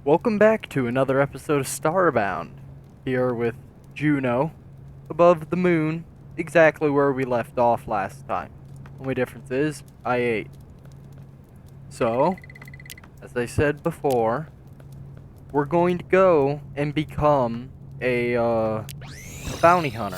Welcome back to another episode of Starbound. Here with Juno, above the moon, exactly where we left off last time. Only difference is, I ate. So, as I said before, we're going to go and become a bounty hunter.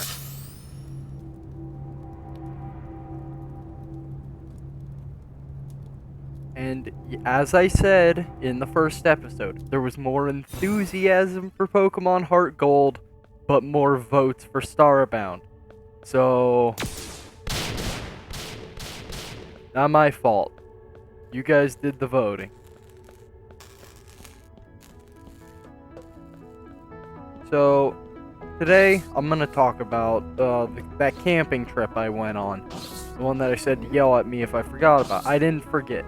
And as I said in the first episode, there was more enthusiasm for Pokemon Heart Gold, but more votes for Starbound. So, not my fault. You guys did the voting. So, today I'm going to talk about that camping trip I went on. The one that I said to yell at me if I forgot about. I didn't forget.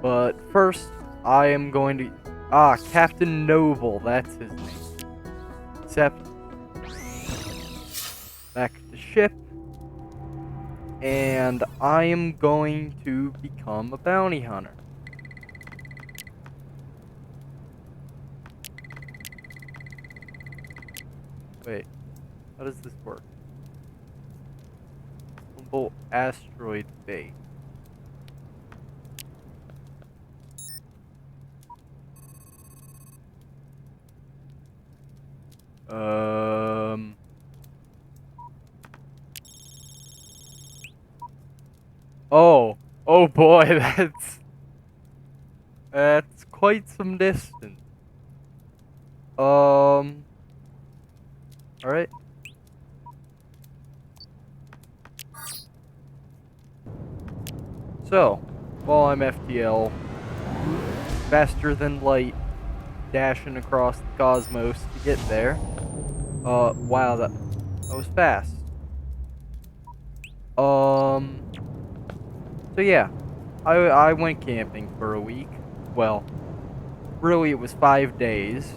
But first, I am going to... Captain Noble, that's his name. Except, back to the ship. And I am going to become a bounty hunter. Wait, how does this work? Humble asteroid base. Oh boy, that's quite some distance. Alright. So, while I'm FTL, faster than light, dashing across the cosmos to get there. Wow, that was fast. So yeah, I went camping for a week. Well, really it was 5 days.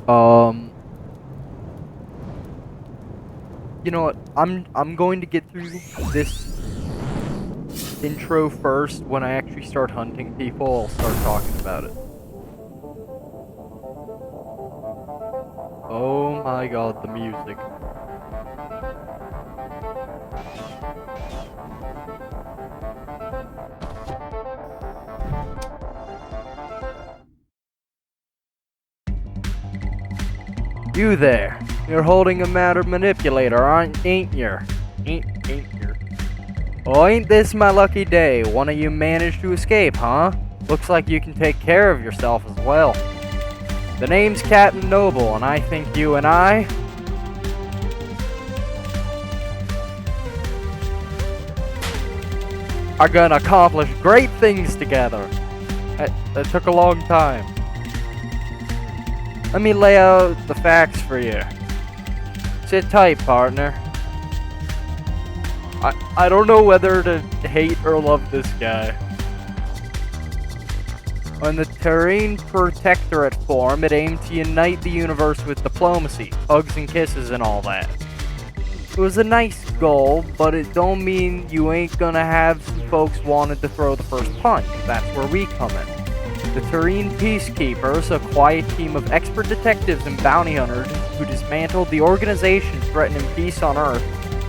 You know what? I'm going to get through this intro first. When I actually start hunting people, I'll start talking about it. Oh my god, the music. You there. You're holding a matter manipulator, ain't you? Ain't you? Oh, ain't this my lucky day? One of you managed to escape, huh? Looks like you can take care of yourself as well. The name's Captain Noble, and I think you and I... are gonna accomplish great things together. That took a long time. Let me lay out the facts for you. Sit tight, partner. I don't know whether to hate or love this guy. On the Terrain Protectorate form, it aimed to unite the universe with diplomacy, hugs and kisses and all that. It was a nice goal, but it don't mean you ain't gonna have some folks wanted to throw the first punch. That's where we come in. The Terrain Peacekeepers, a quiet team of expert detectives and bounty hunters who dismantled the organization threatening peace on Earth.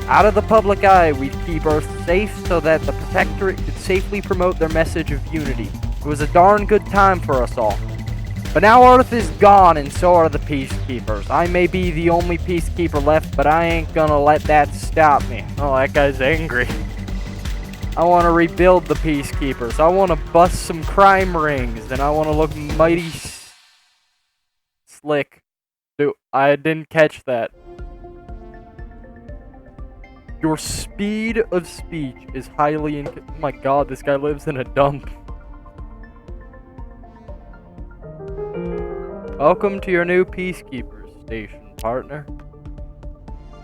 Out of the public eye, we'd keep Earth safe so that the Protectorate could safely promote their message of unity. It was a darn good time for us all. But now Earth is gone, and so are the Peacekeepers. I may be the only Peacekeeper left, but I ain't gonna let that stop me. Oh, that guy's angry. I want to rebuild the Peacekeepers. I want to bust some crime rings, and I want to look mighty slick. Dude, I didn't catch that. Your speed of speech is highly oh my god, this guy lives in a dump. Welcome to your new Peacekeepers station, partner.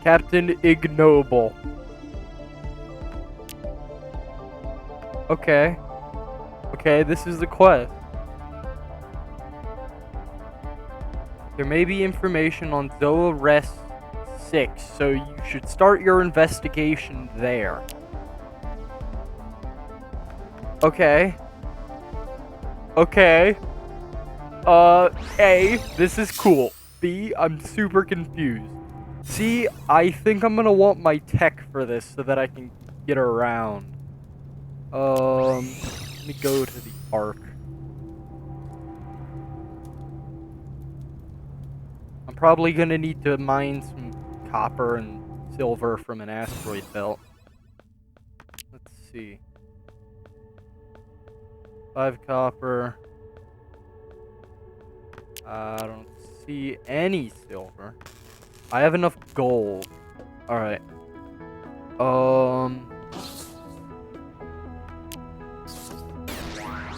Captain Ignoble. Okay, this is the quest. There may be information on Zoa Rest 6, so you should start your investigation there. Okay. A, this is cool. B, I'm super confused. C, I think I'm gonna want my tech for this so that I can get around. Let me go to the arc. I'm probably gonna need to mine some copper and silver from an asteroid belt. Let's see. 5 copper. I don't see any silver. I have enough gold. Alright.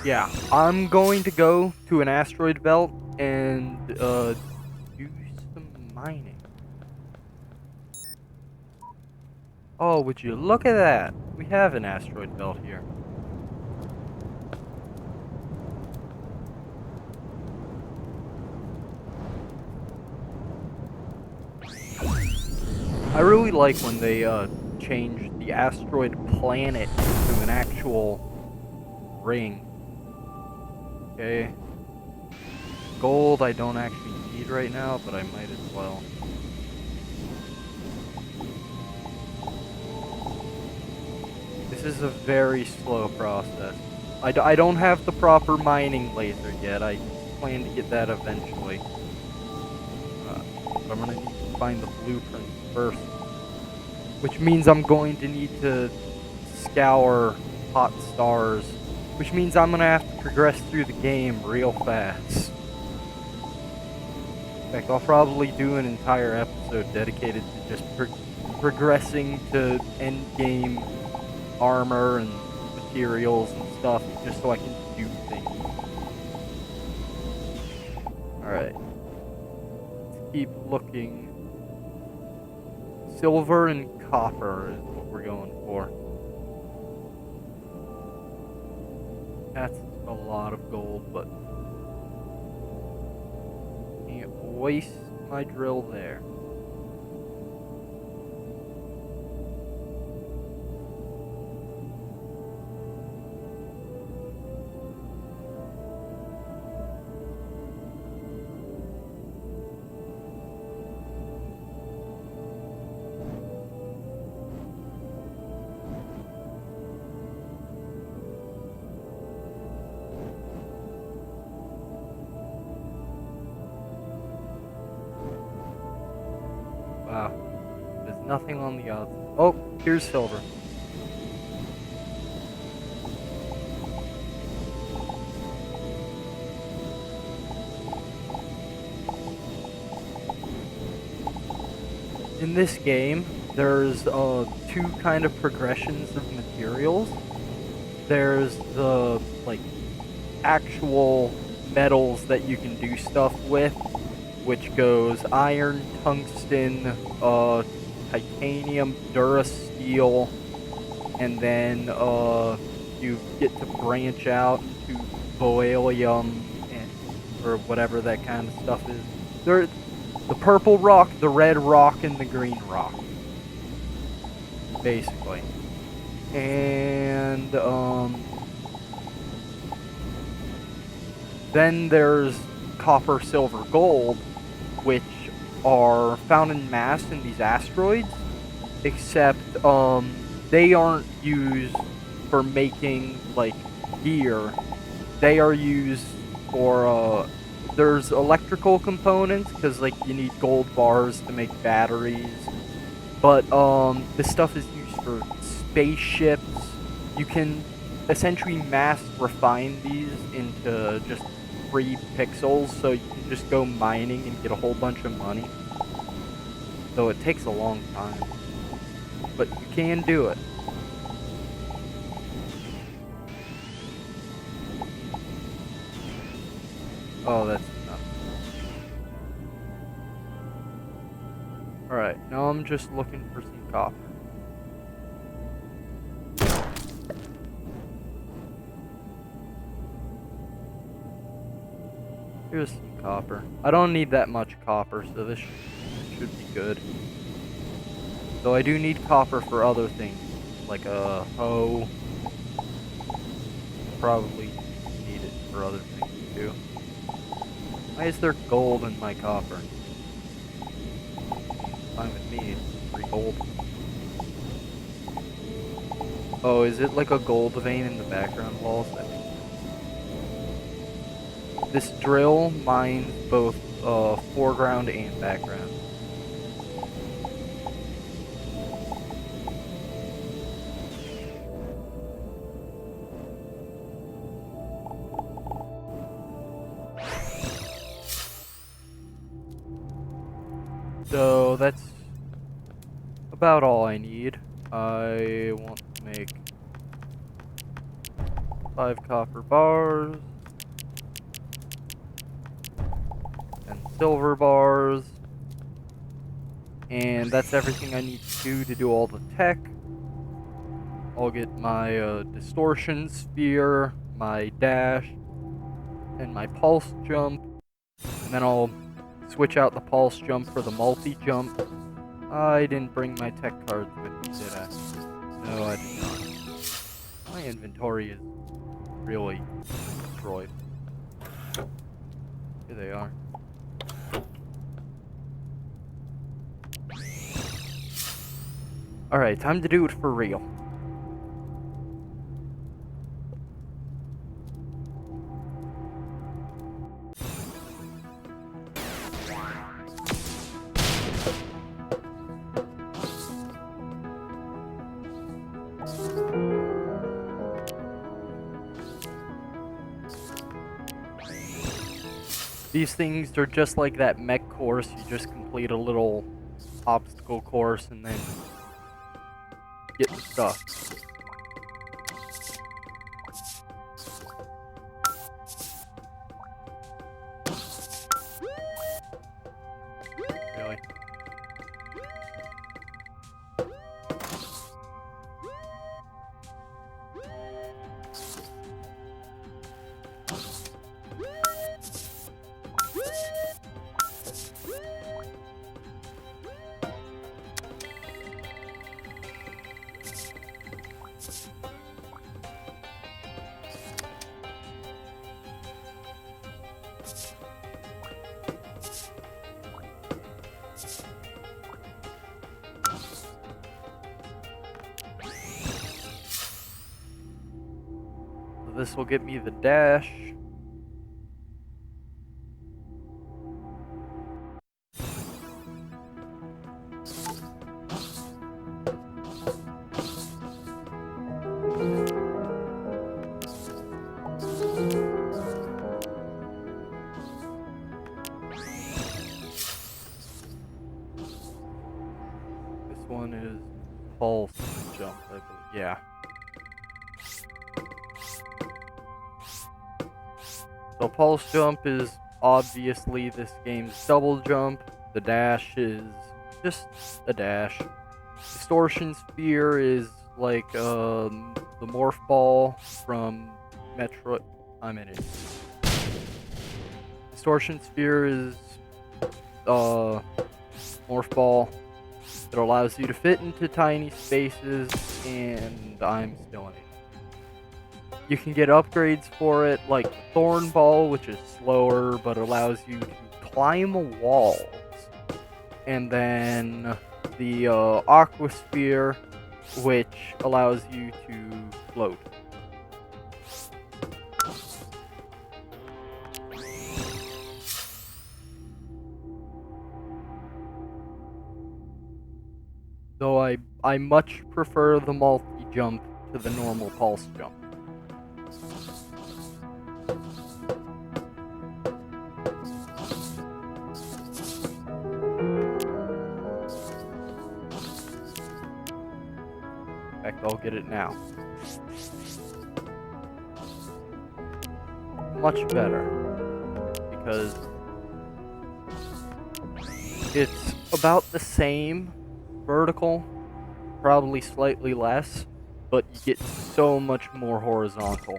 Yeah, I'm going to go to an asteroid belt and, do some mining. Oh, would you look at that? We have an asteroid belt here. I really like when they change the asteroid planet to an actual ring. Okay. Gold I don't actually need right now, but I might as well. This is a very slow process. I don't have the proper mining laser yet. I plan to get that eventually. But I'm gonna need to find the blueprint first. Which means I'm going to need to scour hot stars. Which means I'm gonna have to progress through the game real fast. In fact, I'll probably do an entire episode dedicated to just progressing to end game armor and materials and stuff, just so I can do things. Alright. Let's keep looking. Silver and copper is what we're going for. That's a lot of gold, but can't waste my drill there. Wow. There's nothing on the other. Oh, here's silver. In this game, there's two kind of progressions of materials. There's the, like, actual metals that you can do stuff with, which goes iron, tungsten, titanium, durasteel, and then you get to branch out into beryllium and or whatever that kind of stuff is. There, the purple rock, the red rock, and the green rock, basically. And then there's copper, silver, gold, which are found in mass in these asteroids, except they aren't used for making, like, gear. They are used for there's electrical components, because, like, you need gold bars to make batteries, but this stuff is used for spaceships. You can essentially mass refine these into just free pixels, so you can just go mining and get a whole bunch of money. Though it takes a long time, but you can do it. Oh, that's enough. Alright, now I'm just looking for some copper. Here's some copper. I don't need that much copper, so this should be good. Though I do need copper for other things, like a hoe. Probably need it for other things too. Why is there gold in my copper? Fine with me. Free gold. Oh, is it like a gold vein in the background walls? This drill mines both foreground and background. So that's about all I need. I want to make 5 copper bars and silver bars, and that's everything I need to do all the tech. I'll get my distortion sphere, my dash, and my pulse jump, and then I'll switch out the pulse jump for the multi-jump. I didn't bring my tech cards with me, did I? No, I did not. My inventory is really destroyed. Here they are. Alright, time to do it for real. These things are just like that mech course. You just complete a little obstacle course and then get the stuff. Really? So this will get me the dash. This one is pulse jump, I believe. Yeah. So pulse jump is obviously this game's double jump. The dash is just a dash. Distortion sphere is like the morph ball from Metroid. I'm in it. Distortion sphere is morph ball that allows you to fit into tiny spaces, and I'm still in it. You can get upgrades for it, like the Thorn Ball, which is slower but allows you to climb walls. And then the Aquasphere, which allows you to float. Though I much prefer the multi-jump to the normal pulse jump. In fact, I'll get it now. Much better. Because it's about the same vertical, probably slightly less, but you get so much more horizontal.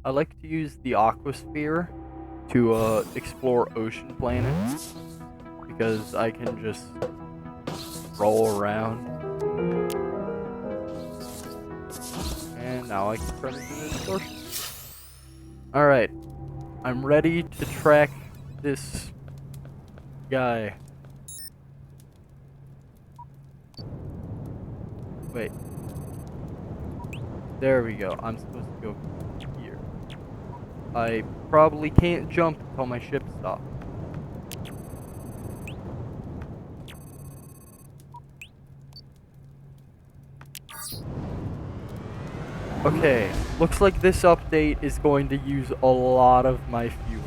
I like to use the aquasphere to explore ocean planets because I can just roll around. And now I can turn into this distortion. Alright, I'm ready to track this guy. Wait. There we go. I'm supposed to go here. I probably can't jump until my ship stops. Okay, looks like this update is going to use a lot of my fuel.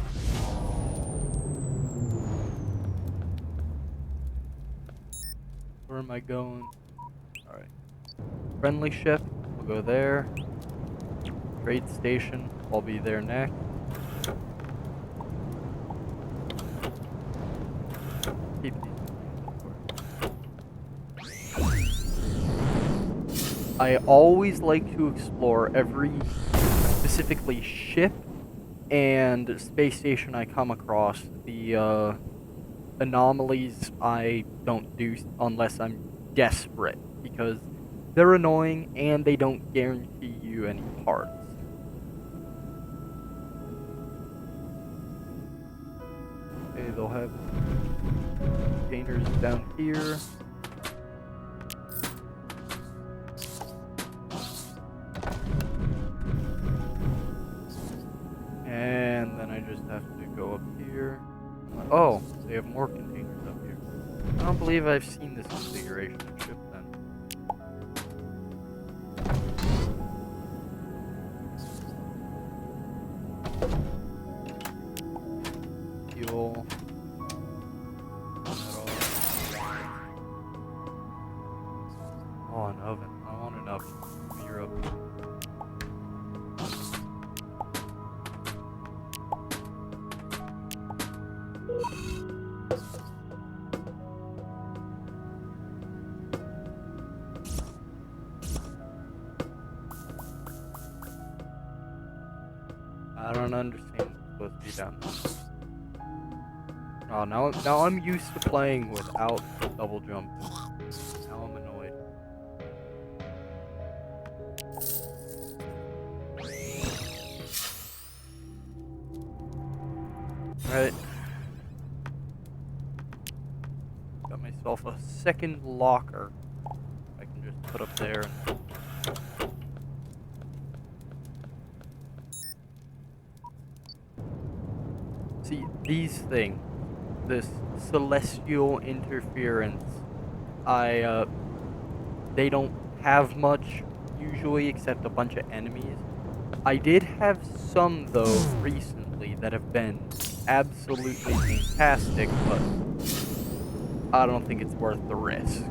Where am I going? Alright. Friendly ship, we'll go there. Trade station, I'll be there next. Keep these. I always like to explore every specifically ship and space station I come across. The anomalies I don't do unless I'm desperate, because they're annoying and they don't guarantee you any parts. Okay, they'll have containers down here. And then I just have to go up here. Oh, they have more containers up here. I don't believe I've seen this configuration of ship then. Fuel. Metal. Oh, an oven. I want an oven. Give me your oven. I don't understand what's supposed to be down there. Oh, now I'm used to playing without double jumping. Now I'm annoyed. Alright. Got myself a second locker. I can just put up there and... See, these things, this celestial interference, they don't have much usually except a bunch of enemies. I did have some though recently that have been absolutely fantastic, but I don't think it's worth the risk.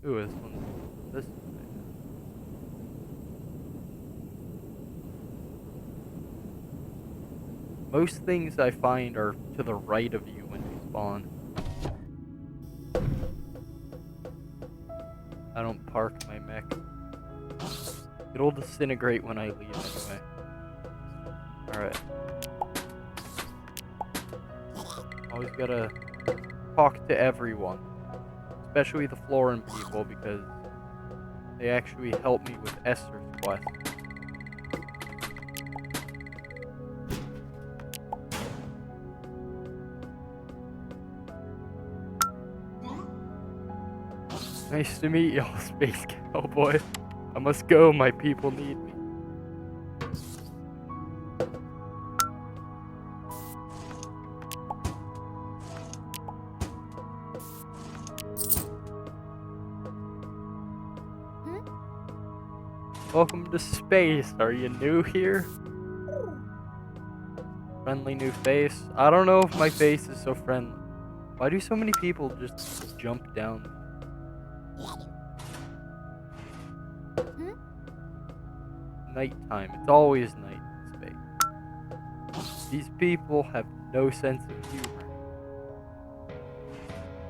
Ooh, this one, this. Most things I find are to the right of you when you spawn. I don't park my mech. It'll disintegrate when I leave anyway. Alright. Always gotta talk to everyone. Especially the Florin people, because they actually help me with Esther's quest. Nice to meet y'all, Space Cowboy. I must go, my people need me. Welcome to space. Are you new here? Friendly new face. I don't know if my face is so friendly. Why do so many people just jump down? Nighttime. It's always night in space. These people have no sense of humor.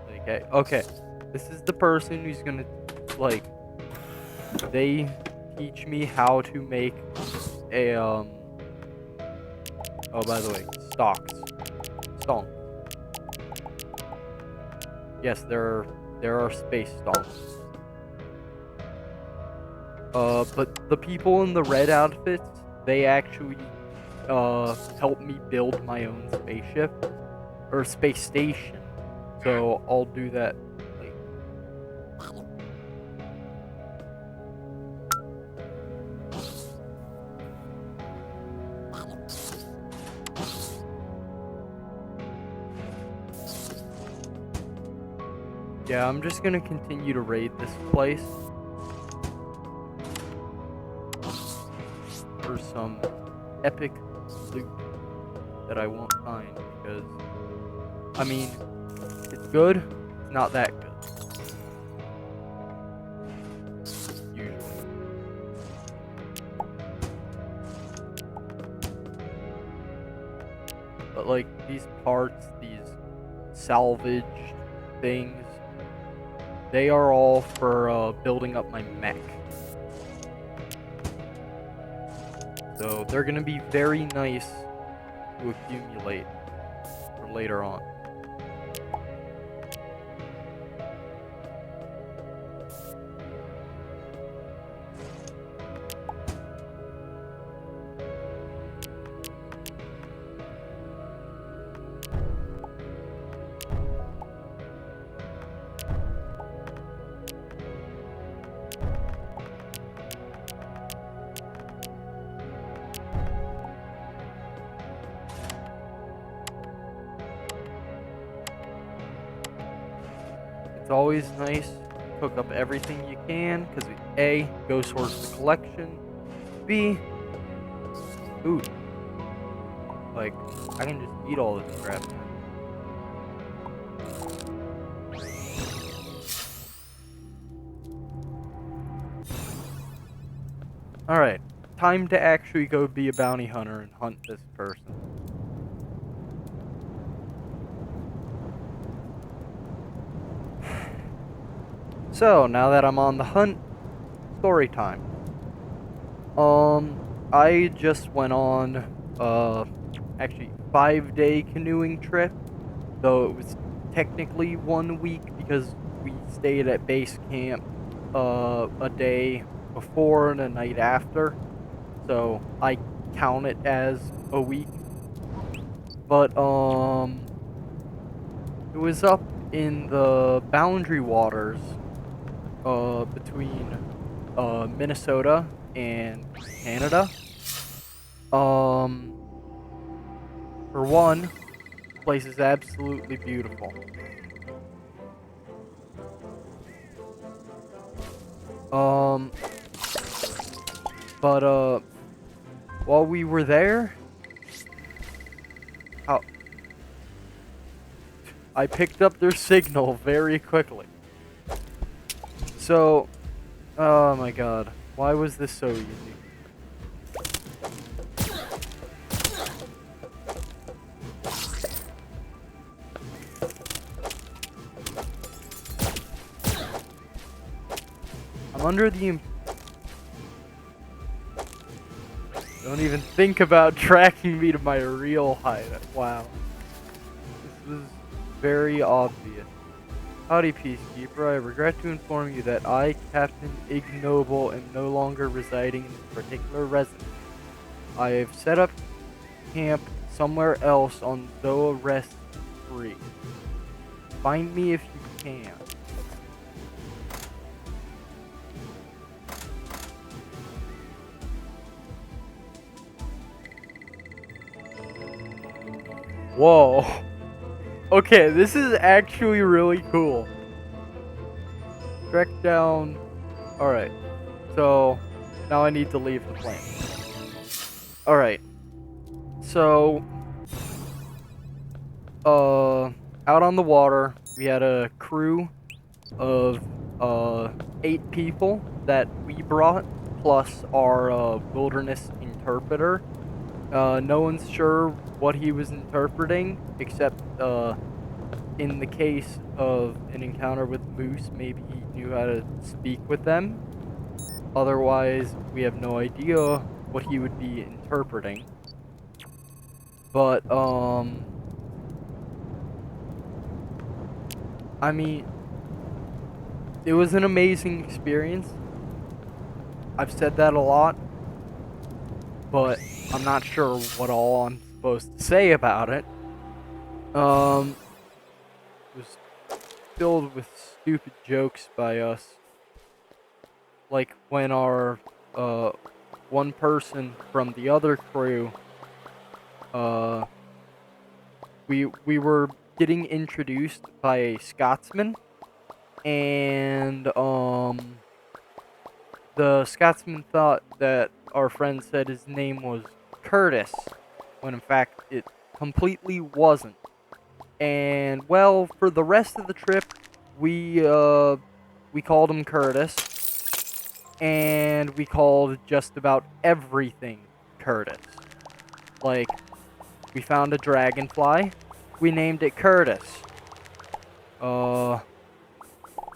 Like, okay, this is the person who's gonna, like, they teach me how to make a, oh, by the way, stonks. Yes, there are space stonks. But the people in the red outfits, they actually, help me build my own spaceship, or space station. So I'll do that later. Yeah, I'm just gonna continue to raid this place for some epic loot that I won't find, because, I mean, it's good, it's not that good. Usually. But like, these parts, these salvaged things, they are all for building up my mech. So they're gonna be very nice to accumulate for later on. It's always nice to cook up everything you can, because A, goes towards the collection, B, food. Like, I can just eat all this crap. Alright, time to actually go be a bounty hunter and hunt this person. So, now that I'm on the hunt, story time. I just went on, actually 5-day canoeing trip, though it was technically 1 week because we stayed at base camp, a day before and a night after, so I count it as a week. But, it was up in the boundary waters, between Minnesota and Canada. For one, the place is absolutely beautiful. But while we were there, I picked up their signal very quickly. So, oh my god, why was this so easy? I'm under the don't even think about tracking me to my real height. Wow. This was very obvious. Howdy, Peacekeeper. I regret to inform you that I, Captain Ignoble, am no longer residing in this particular residence. I have set up camp somewhere else on Zoa Rest 3. Find me if you can. Whoa. Okay, this is actually really cool. Trek down. Alright. So, now I need to leave the plane. Alright. So, out on the water, we had a crew of 8 people that we brought, plus our wilderness interpreter. No one's sure what he was interpreting, except in the case of an encounter with moose, maybe he knew how to speak with them. Otherwise, we have no idea what he would be interpreting. But, I mean, it was an amazing experience. I've said that a lot, but I'm not sure what all I'm supposed to say about it. It was filled with stupid jokes by us. Like when our, one person from the other crew, we were getting introduced by a Scotsman, and, the Scotsman thought that our friend said his name was Curtis, when in fact it completely wasn't. And, well, for the rest of the trip, we called him Curtis, and we called just about everything Curtis. Like, we found a dragonfly, we named it Curtis.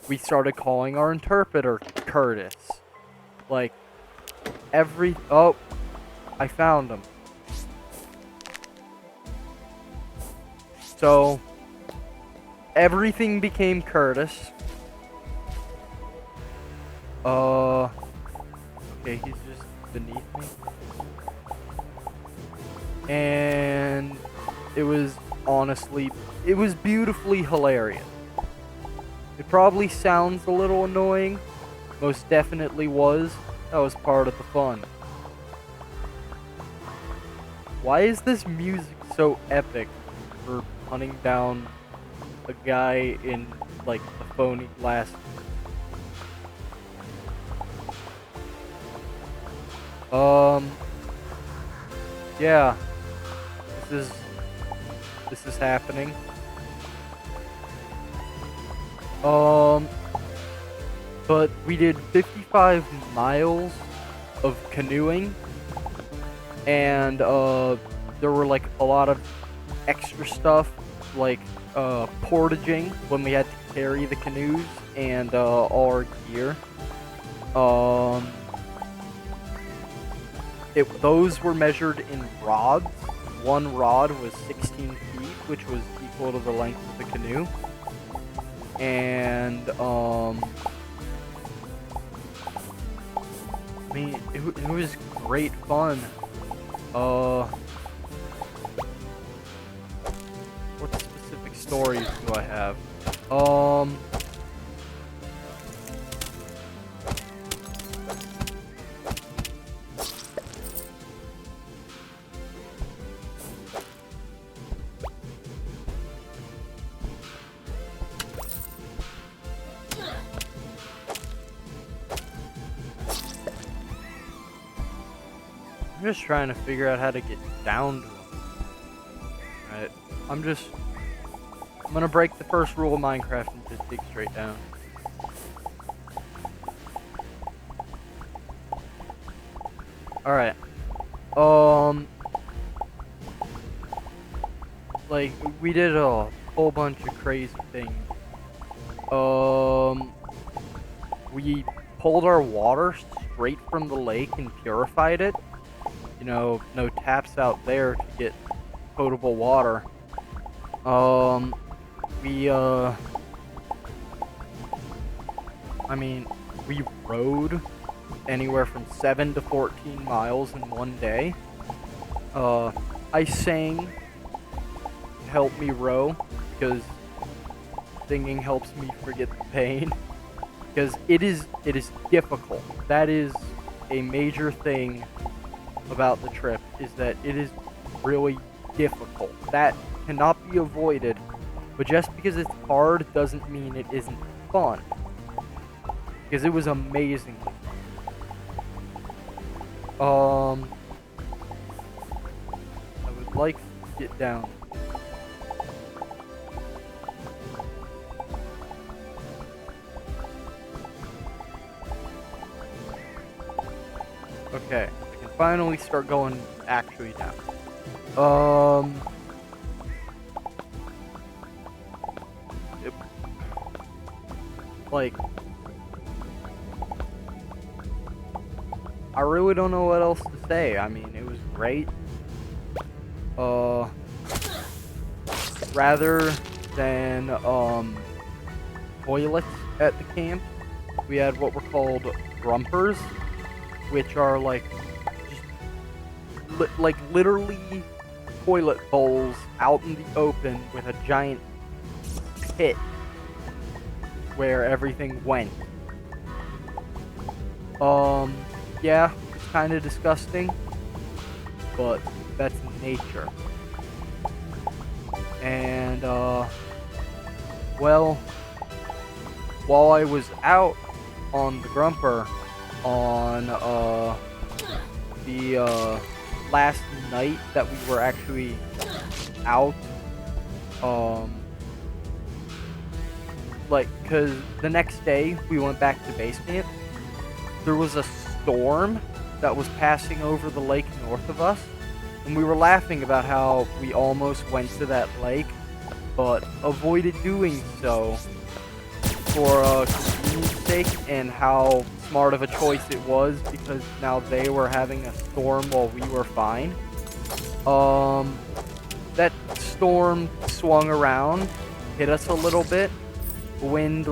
We started calling our interpreter Curtis. Like, oh, I found him. So, everything became Curtis. Okay, he's just beneath me. And it was honestly, it was beautifully hilarious. It probably sounds a little annoying. Most definitely was. That was part of the fun. Why is this music so epic for hunting down a guy in, like, the phony glasses? Yeah. This is happening. But we did 55 miles of canoeing, and, there were, like, a lot of extra stuff, like, portaging, when we had to carry the canoes, and, all our gear. Those were measured in rods. One rod was 16 feet, which was equal to the length of the canoe. And, I mean, it was great fun. What specific stories do I have? I'm just trying to figure out how to get down to him. Alright, I'm gonna break the first rule of Minecraft and just dig straight down. Alright. Like, we did a whole bunch of crazy things. We pulled our water straight from the lake and purified it. You know, no taps out there to get potable water. We rode anywhere from 7 to 14 miles in one day. I sang to help me row, because singing helps me forget the pain. Because it is difficult. That is a major thing about the trip, is that it is really difficult. That cannot be avoided, but just because it's hard doesn't mean it isn't fun. Because it was amazing. I would like to get down. Okay, I can finally start going actually down. Like, I really don't know what else to say. I mean, it was great. Rather than toilets at the camp, we had what were called grumpers, which are like just literally toilet bowls out in the open with a giant pit where everything went. Yeah, it's kind of disgusting, but that's nature. And, well, while I was out on the grumper on, the, last night that we were actually out, cause the next day we went back to base camp, there was a storm that was passing over the lake north of us, and we were laughing about how we almost went to that lake, but avoided doing so for convenience sake, and how smart of a choice it was because now they were having a storm while we were fine. That storm swung around, hit us a little bit. The wind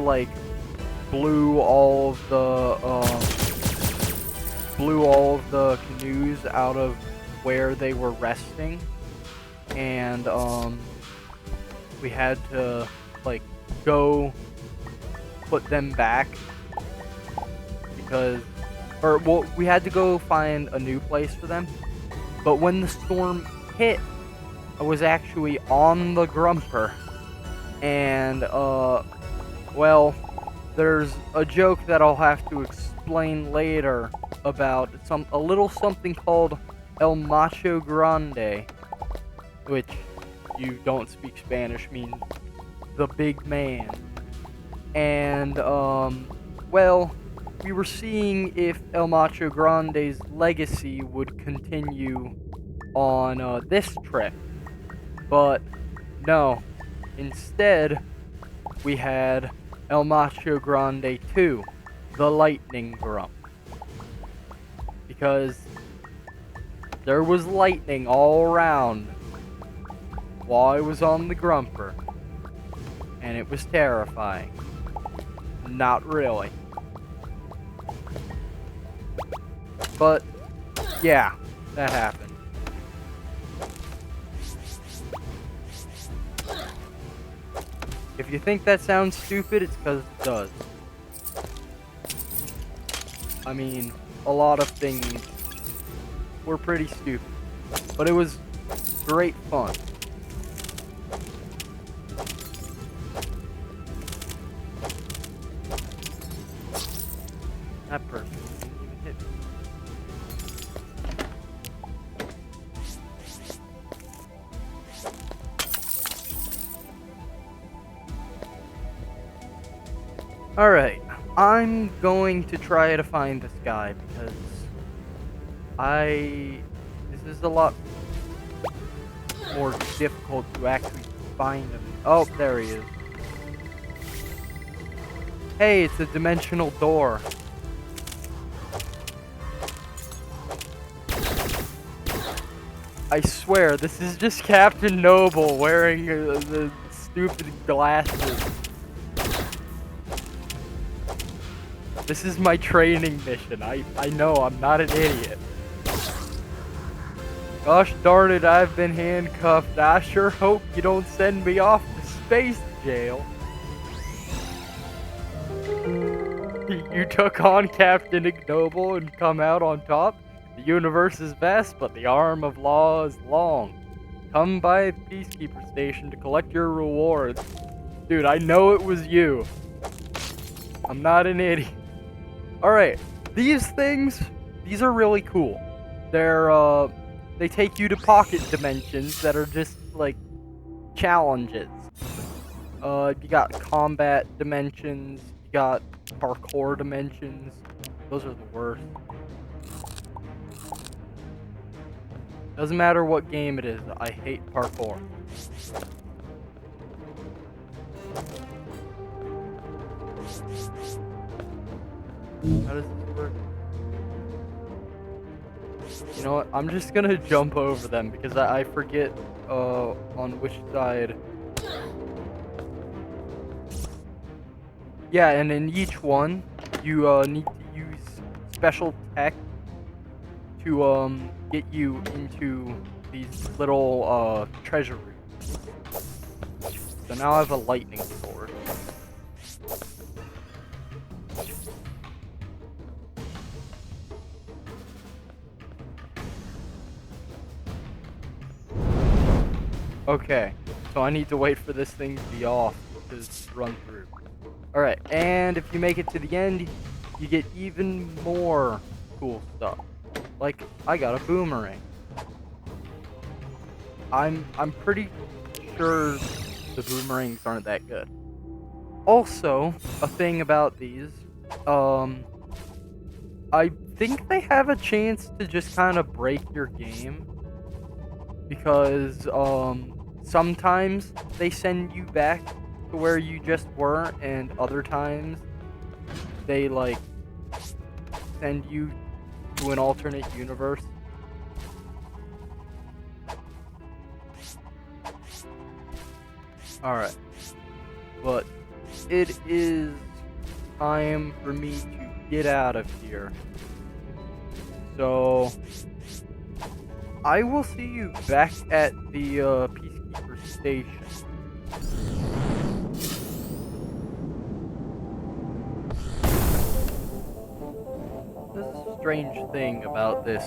blew all of the canoes out of where they were resting, and we had to go put them back we had to go find a new place for them. But when the storm hit, I was actually on the grumper, and well, there's a joke that I'll have to explain later about a little something called El Macho Grande, which, you don't speak Spanish, means the big man. And, well, we were seeing if El Macho Grande's legacy would continue on this trip, but no. Instead, we had El Macho Grande 2, the Lightning Grump. Because there was lightning all around while I was on the grumper, and it was terrifying. Not really. But, yeah, that happened. If you think that sounds stupid, it's because it does. I mean, a lot of things were pretty stupid, but it was great fun. That person didn't even hit me. Alright, I'm going to try to find this guy because this is a lot more difficult to actually find him. Oh, there he is. Hey, it's a dimensional door. I swear, this is just Captain Noble wearing the stupid glasses. This is my training mission. I know, I'm not an idiot. Gosh darn it, I've been handcuffed. I sure hope you don't send me off to space jail. You took on Captain Ignoble and come out on top? The universe is vast, but the arm of law is long. Come by the Peacekeeper Station to collect your rewards. Dude, I know it was you. I'm not an idiot. Alright, these are really cool. They take you to pocket dimensions that are just, challenges. You got combat dimensions, you got parkour dimensions. Those are the worst. Doesn't matter what game it is, I hate parkour. How does this work? know what? I'm just gonna jump over them because I forget on which side. Yeah, and in each one, you need to use special tech to get you into these little treasure rooms. So now I have a lightning sword. Okay, so I need to wait for this thing to be off to run through. Alright, and if you make it to the end, you get even more cool stuff. Like, I got a boomerang. I'm pretty sure the boomerangs aren't that good. Also, a thing about these, I think they have a chance to just kind of break your game. Because, sometimes they send you back to where you just were, and other times they, like, send you to an alternate universe. Alright. But it is time for me to get out of here. So I will see you back at the Peacekeeper station. There's a strange thing about this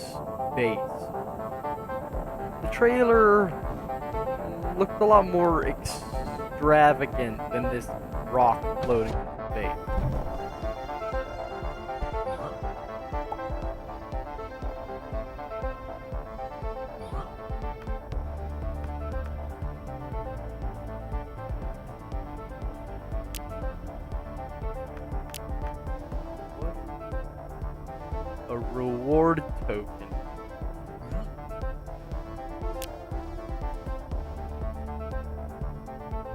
base. The trailer looked a lot more extravagant than this rock floating base. A reward token.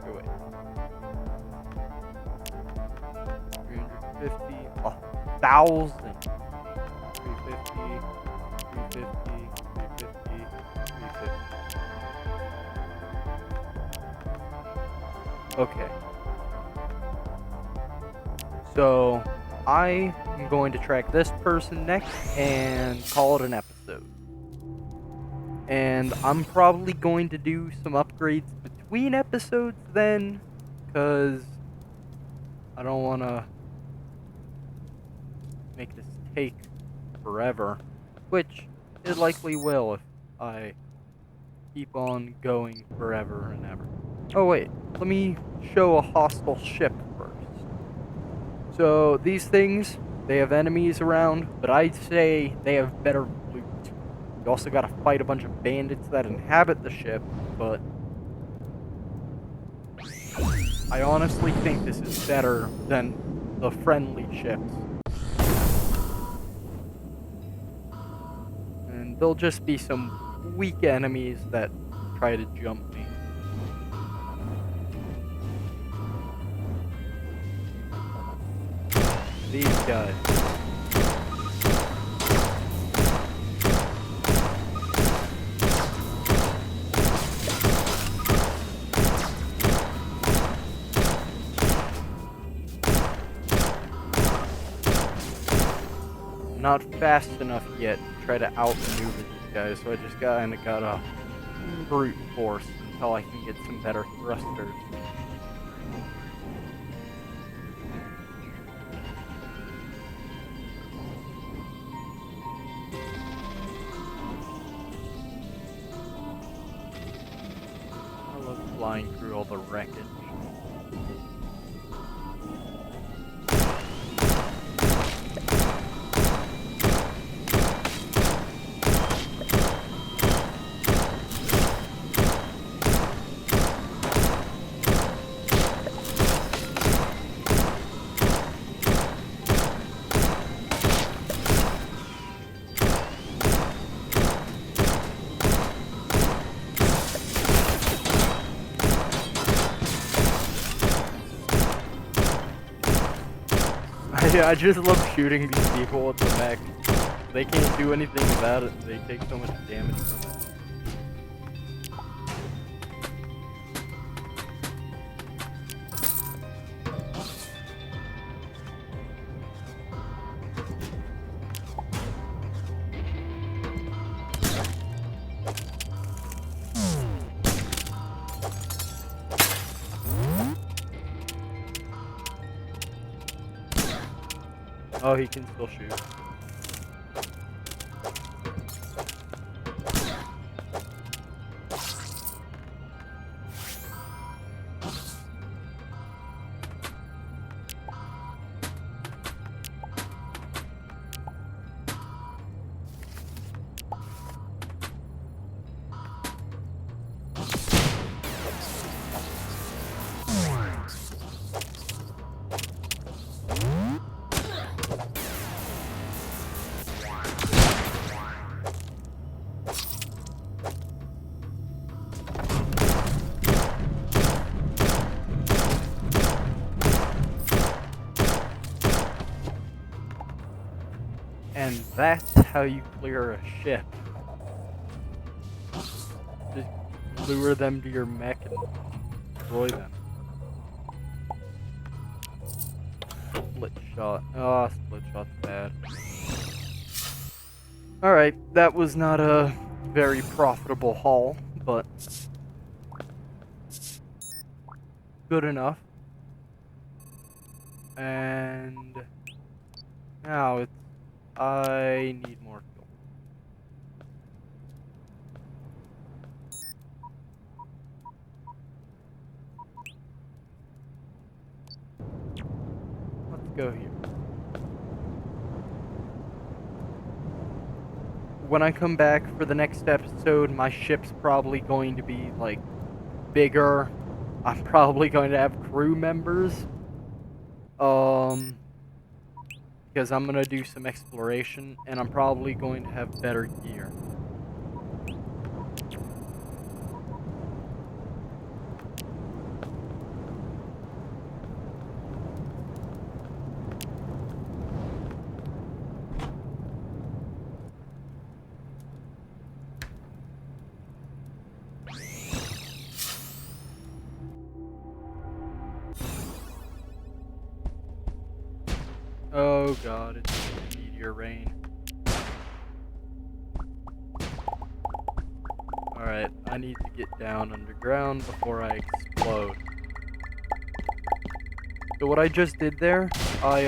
Oh, wait. 350. 1,000. 350. 350. 350. 350. Okay. So I am going to track this person next and call it an episode. And I'm probably going to do some upgrades between episodes then, because I don't want to make this take forever, which it likely will if I keep on going forever and ever. Oh wait, let me show a hostile ship first. So these things, they have enemies around, but I'd say they have better loot. You also gotta fight a bunch of bandits that inhabit the ship, but I honestly think this is better than the friendly ships. And there'll just be some weak enemies that try to jump me. These guys. Not fast enough yet to try to outmaneuver these guys, so I just kinda gotta brute force until I can get some better thrusters. I love flying through all the wreckage. I just love shooting these people with the mech. They can't do anything about it. They take so much damage from it. Oh, he can still shoot. And that's how you clear a ship. Just lure them to your mech and destroy them. Split shot. Oh, split shot's bad. Alright, that was not a very profitable haul, but good enough. And now I need more fuel. Let's go here. When I come back for the next episode, my ship's probably going to be, like, bigger. I'm probably going to have crew members. Because I'm going to do some exploration, and I'm probably going to have better gear. Oh god, it's meteor rain. Alright, I need to get down underground before I explode. So what I just did there, I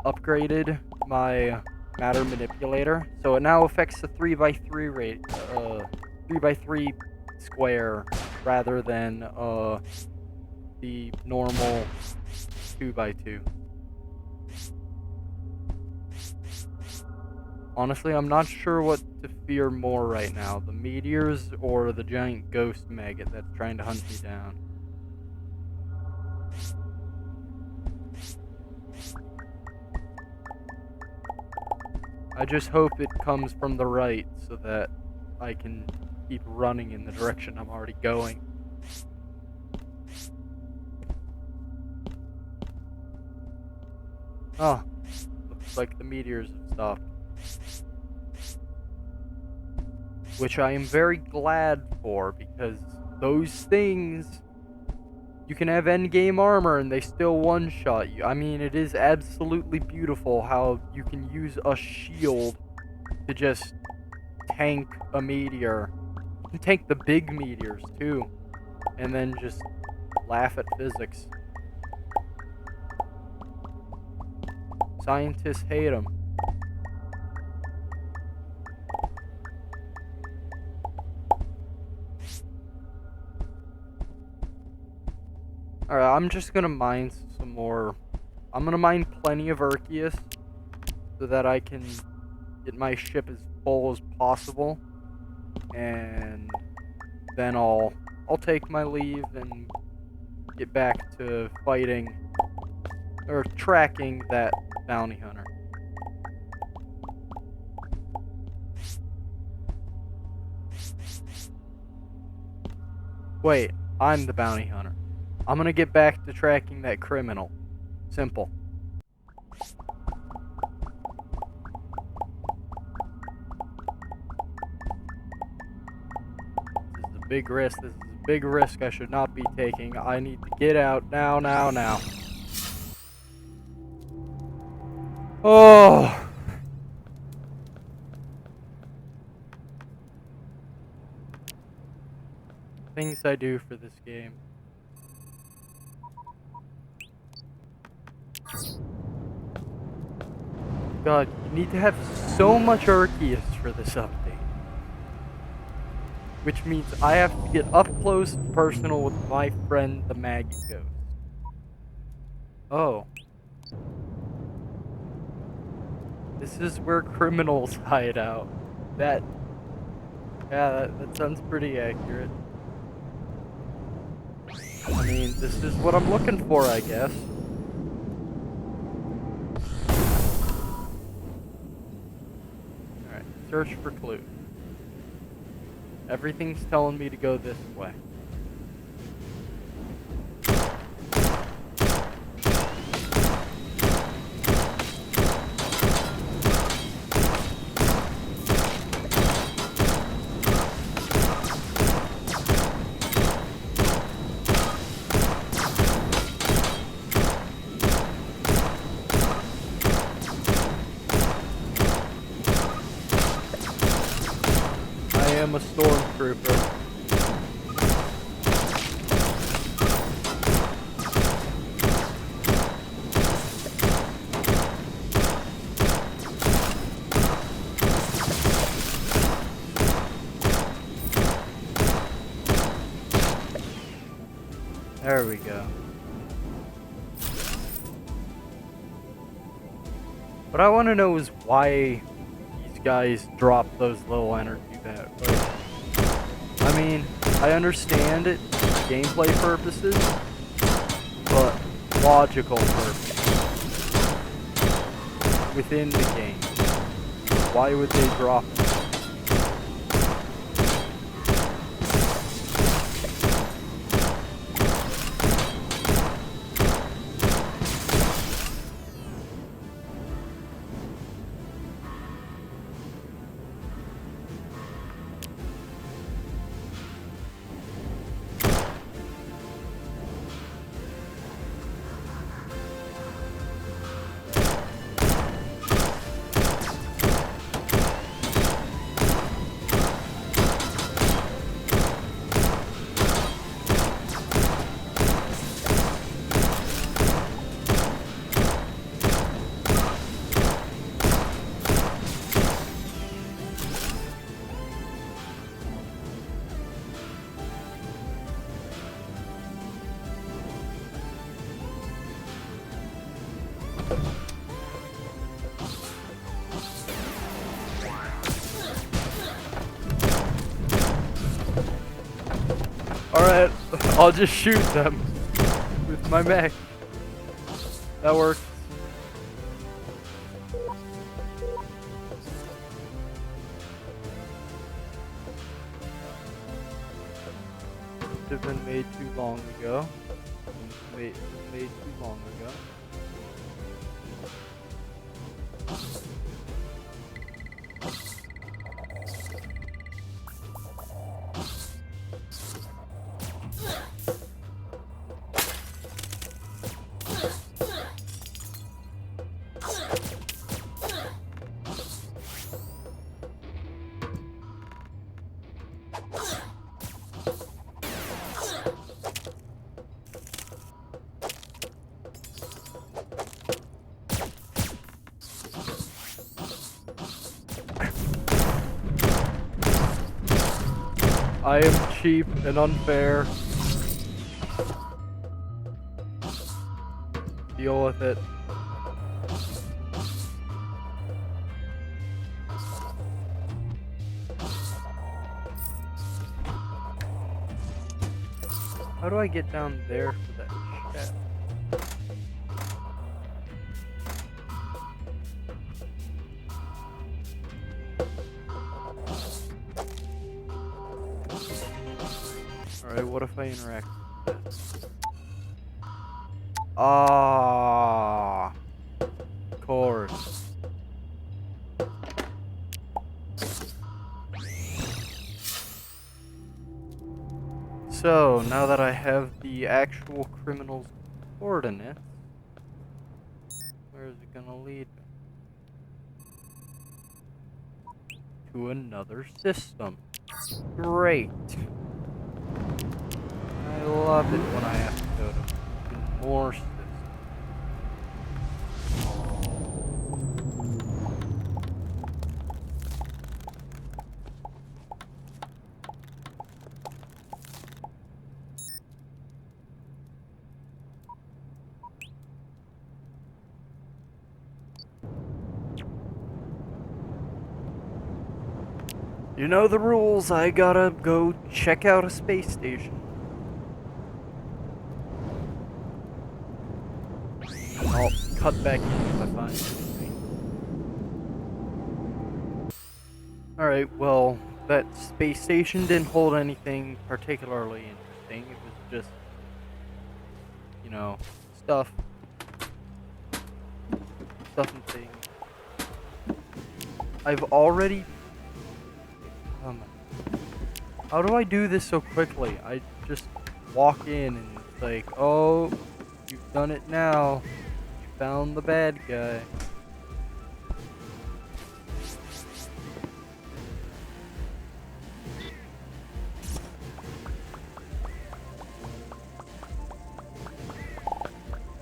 upgraded my matter manipulator, so it now affects the 3x3 rate, 3x3 square rather than the normal 2x2. Honestly, I'm not sure what to fear more right now, the meteors or the giant ghost maggot that's trying to hunt me down. I just hope it comes from the right so that I can keep running in the direction I'm already going. Oh, looks like the meteors have stopped. Which I am very glad for, because those things, you can have endgame armor and they still one-shot you. I mean, it is absolutely beautiful how you can use a shield to just tank a meteor. You can tank the big meteors too, and then just laugh at physics. Scientists hate them. Alright, I'm just gonna mine some more. I'm gonna mine plenty of Arceus so that I can get my ship as full as possible. And then I'll take my leave and get back to fighting or tracking that bounty hunter. Wait, I'm the bounty hunter. I'm gonna get back to tracking that criminal. Simple. big risk. This is a big risk I should not be taking. I need to get out now, now, now. Oh. Things I do for this game. God, you need to have so much Arceus for this update. Which means I have to get up close and personal with my friend the Maggie Ghost. Oh. This is where criminals hide out. Yeah, that sounds pretty accurate. I mean, this is what I'm looking for, I guess. Alright, search for clues. Everything's telling me to go this way. I am a stormtrooper. There we go. What I want to know is why these guys drop those little energy bags. Like, I mean, I understand it, gameplay purposes, but logical purposes within the game. Why would they drop them? Alright, I'll just shoot them with my mech. That works. Should have been made too long ago. Made too long ago. I am cheap and unfair. Deal with it. How do I get down there for that shaft? Alright, what if I interact with this? Ah, of course. So, now that I have the actual criminal's coordinates, where is it gonna lead me? To another system. Great. I love it when I have to go to even more systems. You know the rules, I gotta go check out a space station. I'll cut back in if I find anything. Alright, well, that space station didn't hold anything particularly interesting. It was just, you know, stuff and things. I've already... how do I do this so quickly? I just walk in and it's like, oh, you've done it now. You found the bad guy.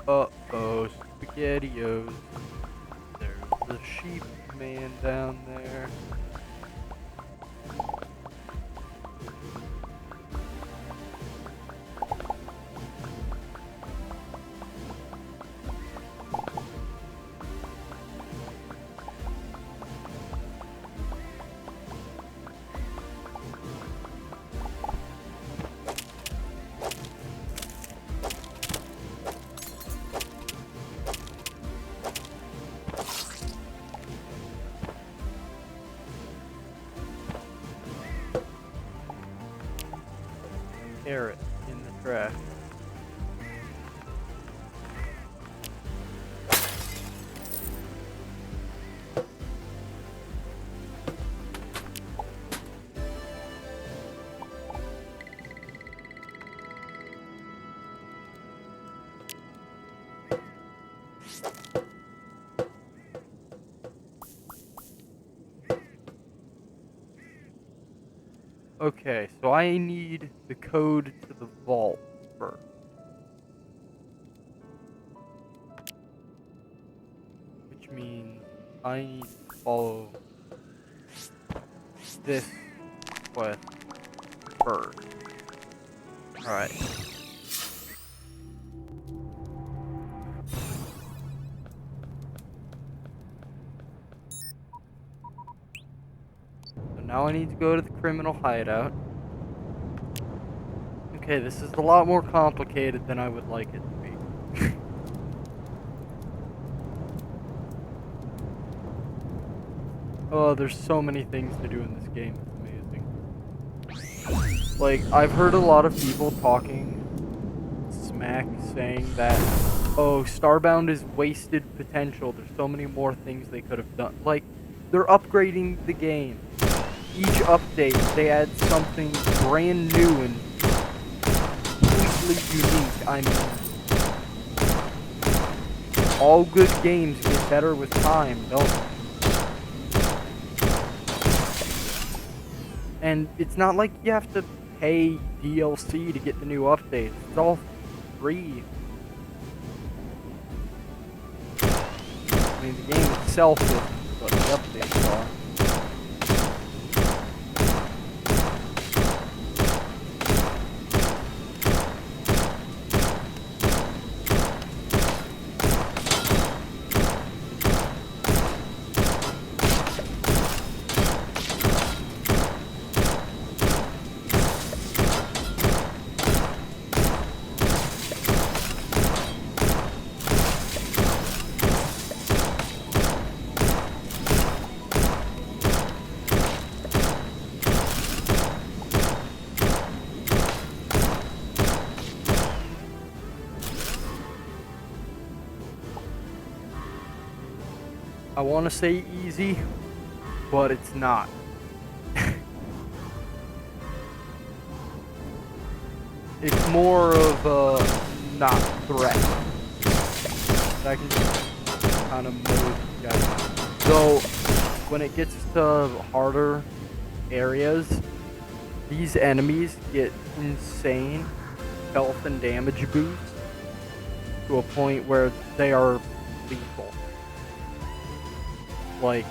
Uh-oh, SpaghettiOs. There's the sheep man down there. Carrot in the trash. Okay, so I need the code to the vault first. Which means I need to follow this quest first. Alright. So now I need to go to the criminal hideout. Okay, this is a lot more complicated than I would like it to be. Oh, there's so many things to do in this game. It's amazing. Like, I've heard a lot of people talking smack saying that, oh, Starbound is wasted potential. There's so many more things they could have done. Like, they're upgrading the game. Each update, they add something brand new and completely unique. I mean, all good games get better with time, don't they? And it's not like you have to pay DLC to get the new updates. It's all free. I mean, the game itself isn't, but the updates are. I want to say easy, but it's not. it's more of a not threat. I can just kind of move you guys. So when it gets to harder areas, these enemies get insane health and damage boosts to a point where they are lethal. Like,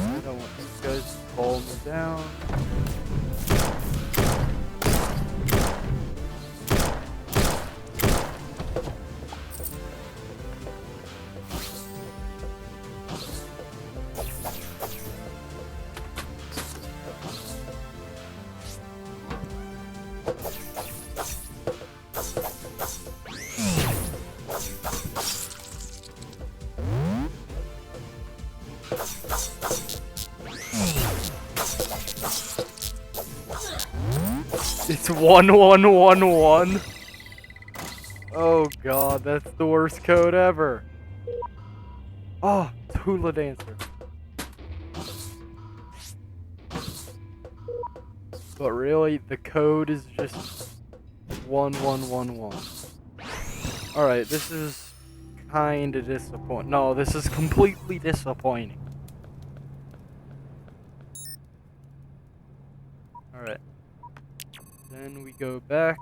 I don't want these guys to fall me down. It's 1111. Oh god, that's the worst code ever. Oh, it's Hula Dancer. But really, the code is just 1111. Alright, this is kinda disappointing. No, this is completely disappointing. Alright. Then we go back.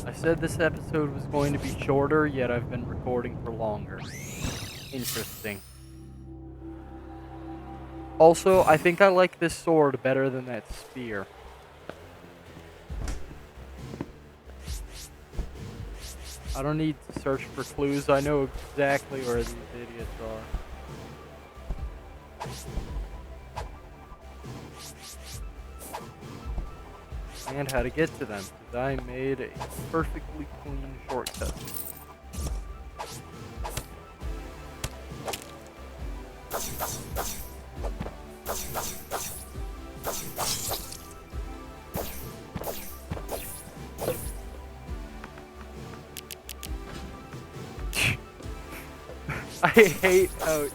I said this episode was going to be shorter, yet I've been recording for longer. Interesting. Also, I think I like this sword better than that spear. I don't need to search for clues. I know exactly where these idiots are. And how to get to them, because I made a perfectly clean shortcut. I hate how...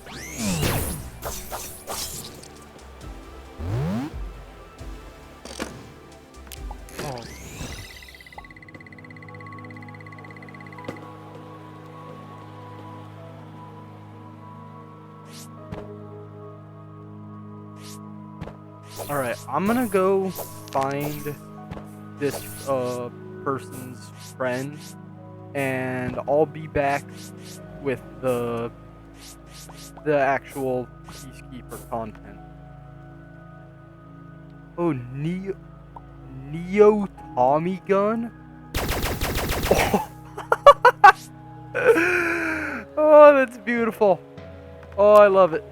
Oh. Alright, I'm gonna go find this person's friend, and I'll be back with the actual Peacekeeper content. Oh, Neo Tommy gun? Oh. Oh, that's beautiful. Oh, I love it.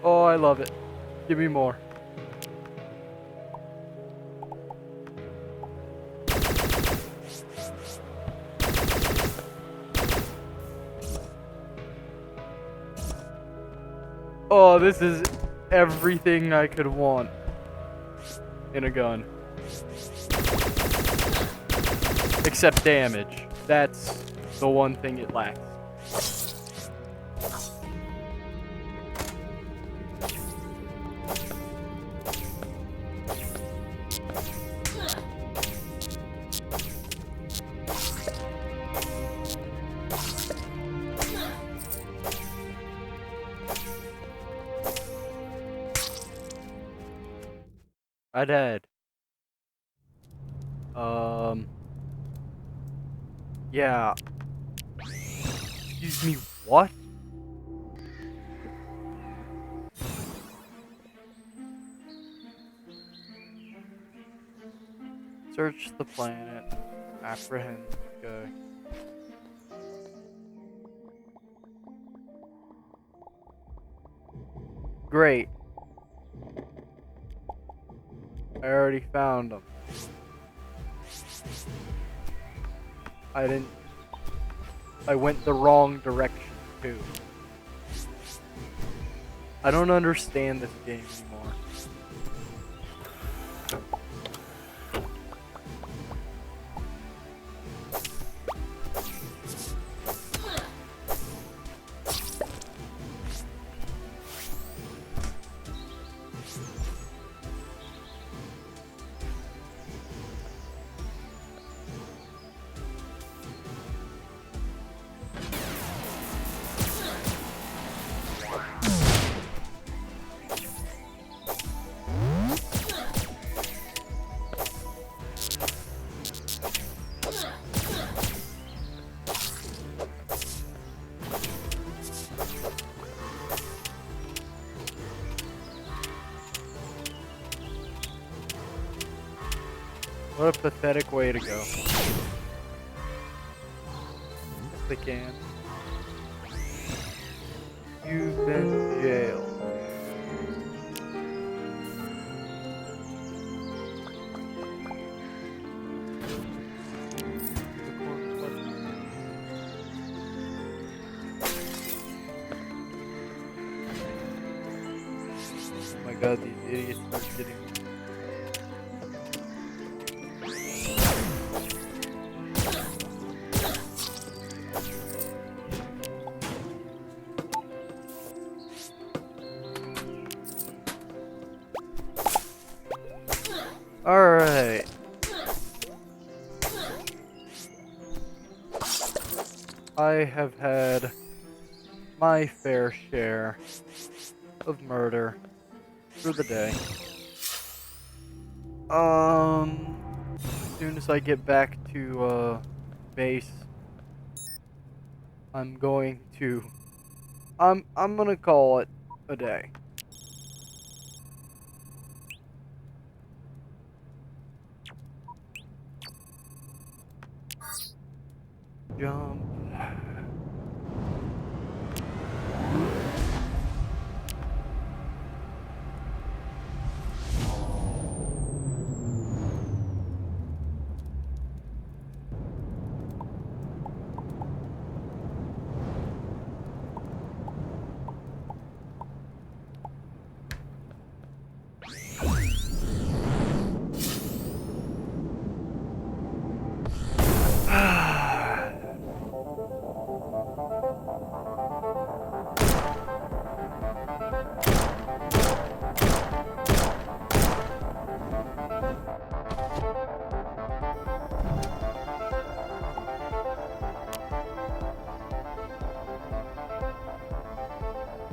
Oh, I love it. Give me more. Oh, this is everything I could want in a gun. Except damage. That's the one thing it lacks. I died. Yeah. Excuse me, what? Search the planet. Apprehend the guy. great. I already found them. I went the wrong direction, too. I don't understand this game anymore. What a pathetic way to go. If they can. You've been jailed. Oh my god, these idiots are getting. Alright. I have had my fair share of murder for the day. As soon as I get back to, base, I'm gonna call it a day. Jump.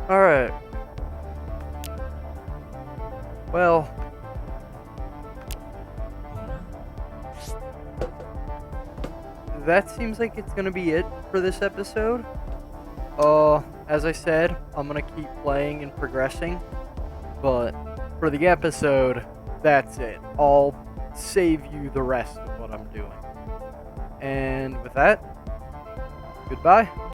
Alright. Well. That seems like it's gonna be it for this episode. As I said, I'm gonna keep playing and progressing. But for the episode, that's it. I'll save you the rest of what I'm doing. And with that, goodbye.